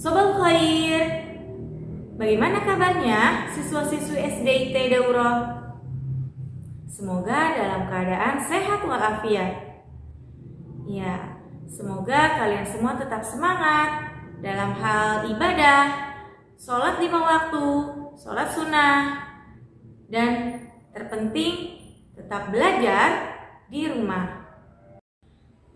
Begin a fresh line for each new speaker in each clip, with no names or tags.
Sobat Khair, bagaimana kabarnya siswa-siswi SDIT Dauro? Semoga dalam keadaan sehat walafiat. Ya, semoga kalian semua tetap semangat dalam hal ibadah, sholat 5 waktu, sholat sunnah, dan terpenting tetap belajar di rumah.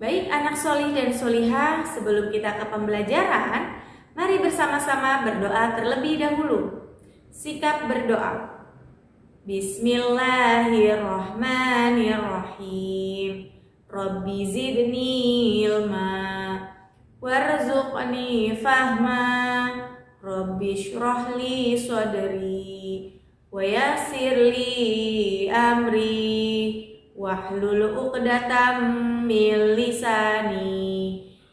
Baik anak solih dan solihah, sebelum kita ke pembelajaran, mari bersama-sama berdoa terlebih dahulu. Sikap berdoa. Bismillahirrahmanirrahim. Rabbi zidni ilma warzuqni fahma. Rabbi shrahli sadri wa yassirli amri wahlul 'uqdatam min lisani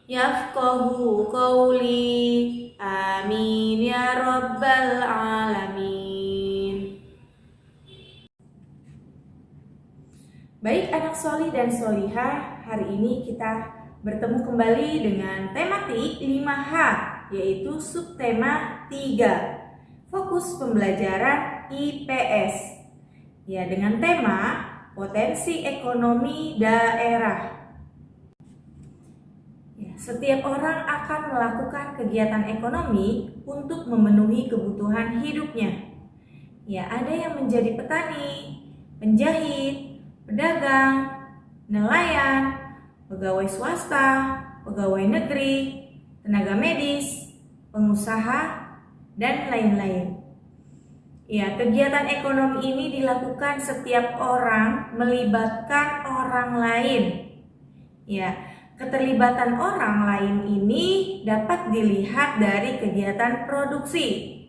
yafqahu qawli. Amin ya rabbal alamin. Baik anak solih dan solihah, hari ini kita bertemu kembali dengan tematik 5H, yaitu subtema 3, fokus pembelajaran IPS. Ya, dengan tema potensi ekonomi daerah. Setiap orang akan melakukan kegiatan ekonomi untuk memenuhi kebutuhan hidupnya. Ya, ada yang menjadi petani, penjahit, pedagang, nelayan, pegawai swasta, pegawai negeri, tenaga medis, pengusaha, dan lain-lain. Ya, kegiatan ekonomi ini dilakukan setiap orang melibatkan orang lain. Ya, keterlibatan orang lain ini dapat dilihat dari kegiatan produksi,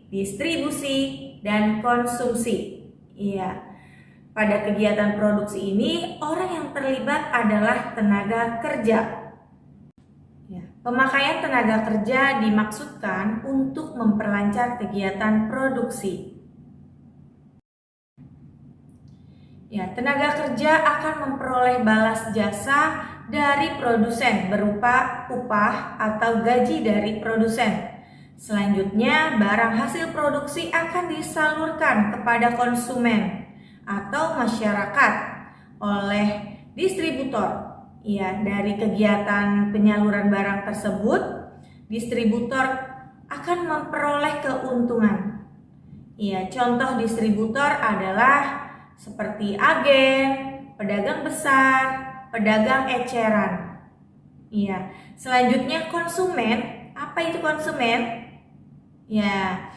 distribusi, dan konsumsi. Ya, pada kegiatan produksi ini orang yang terlibat adalah tenaga kerja. Ya, pemakaian tenaga kerja dimaksudkan untuk memperlancar kegiatan produksi. Ya, tenaga kerja akan memperoleh balas jasa dari produsen berupa upah atau gaji dari produsen. Selanjutnya, barang hasil produksi akan disalurkan kepada konsumen atau masyarakat oleh distributor. Ya, dari kegiatan penyaluran barang tersebut, distributor akan memperoleh keuntungan. Ya, contoh distributor adalah seperti agen, pedagang besar, pedagang eceran. Iya. Selanjutnya konsumen. Apa itu konsumen? Ya,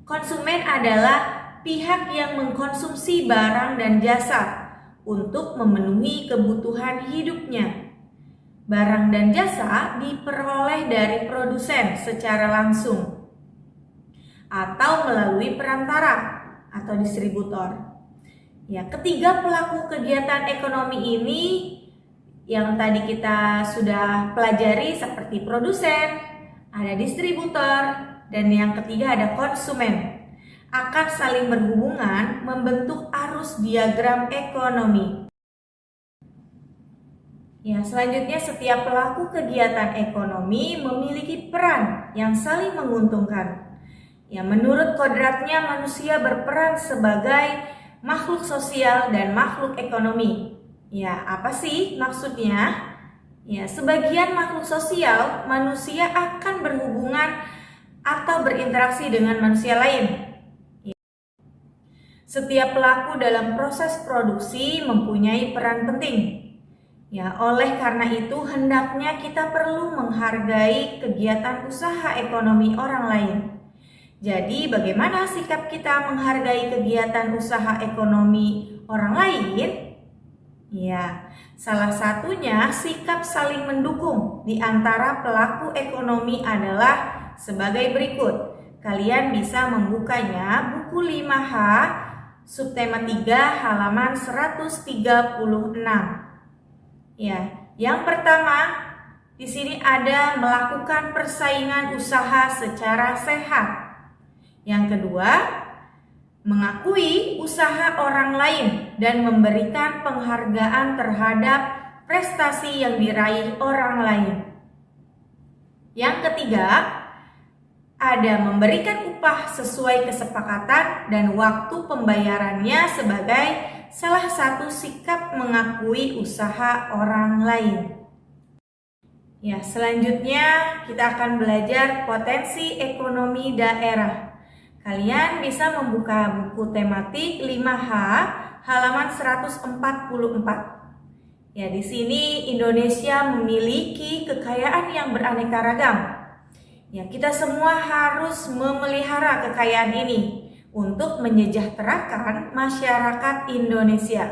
konsumen adalah pihak yang mengkonsumsi barang dan jasa untuk memenuhi kebutuhan hidupnya. Barang dan jasa diperoleh dari produsen secara langsung atau melalui perantara atau distributor. Ya, ketiga pelaku kegiatan ekonomi ini yang tadi kita sudah pelajari seperti produsen, ada distributor, dan yang ketiga ada konsumen, akan saling berhubungan membentuk arus diagram ekonomi. Ya, selanjutnya setiap pelaku kegiatan ekonomi memiliki peran yang saling menguntungkan. Ya, menurut kodratnya manusia berperan sebagai makhluk sosial dan makhluk ekonomi. Ya, apa sih maksudnya? Ya, sebagian makhluk sosial, manusia akan berhubungan atau berinteraksi dengan manusia lain. Ya. Setiap pelaku dalam proses produksi mempunyai peran penting. Ya, oleh karena itu hendaknya kita perlu menghargai kegiatan usaha ekonomi orang lain. Jadi, bagaimana sikap kita menghargai kegiatan usaha ekonomi orang lain? Ya, salah satunya sikap saling mendukung di antara pelaku ekonomi adalah sebagai berikut. Kalian bisa membukanya buku 5H subtema 3 halaman 136. Ya, yang pertama di sini ada melakukan persaingan usaha secara sehat. Yang kedua, mengakui usaha orang lain dan memberikan penghargaan terhadap prestasi yang diraih orang lain. Yang ketiga, ada memberikan upah sesuai kesepakatan dan waktu pembayarannya sebagai salah satu sikap mengakui usaha orang lain. Ya, selanjutnya kita akan belajar potensi ekonomi daerah. Kalian bisa membuka buku tematik 5H halaman 144. Ya, di sini Indonesia memiliki kekayaan yang beraneka ragam. Ya, kita semua harus memelihara kekayaan ini untuk menyejahterakan masyarakat Indonesia.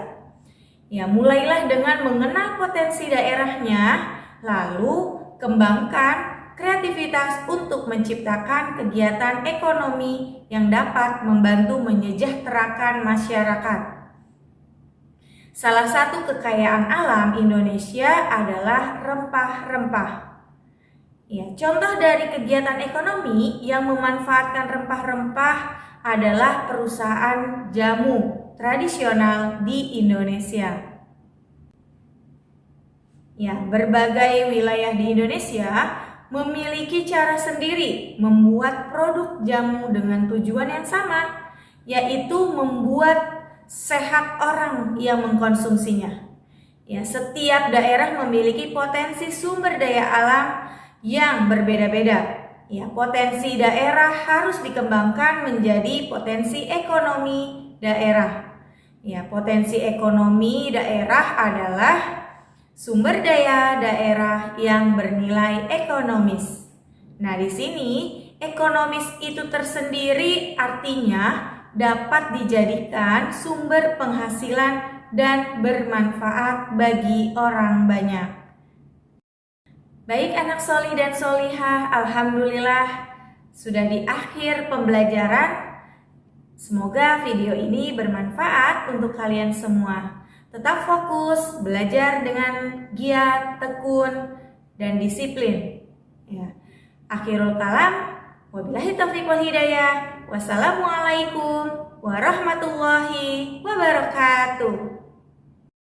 Ya, mulailah dengan mengenal potensi daerahnya, lalu kembangkan kreativitas untuk menciptakan kegiatan ekonomi yang dapat membantu menyejahterakan masyarakat. Salah satu kekayaan alam Indonesia adalah rempah-rempah. Ya, contoh dari kegiatan ekonomi yang memanfaatkan rempah-rempah adalah perusahaan jamu tradisional di Indonesia. Ya, berbagai wilayah di Indonesia memiliki cara sendiri membuat produk jamu dengan tujuan yang sama, yaitu membuat sehat orang yang mengkonsumsinya. Ya, setiap daerah memiliki potensi sumber daya alam yang berbeda-beda. Ya, potensi daerah harus dikembangkan menjadi potensi ekonomi daerah. Ya, potensi ekonomi daerah adalah sumber daya daerah yang bernilai ekonomis. Nah, di sini ekonomis itu tersendiri artinya dapat dijadikan sumber penghasilan dan bermanfaat bagi orang banyak. Baik anak solih dan solihah, alhamdulillah sudah di akhir pembelajaran. Semoga video ini bermanfaat untuk kalian semua. Tetap fokus, belajar dengan giat, tekun, dan disiplin. Ya. Akhirul kalam, wabillahi taufiq wal hidayah. Wassalamualaikum warahmatullahi wabarakatuh.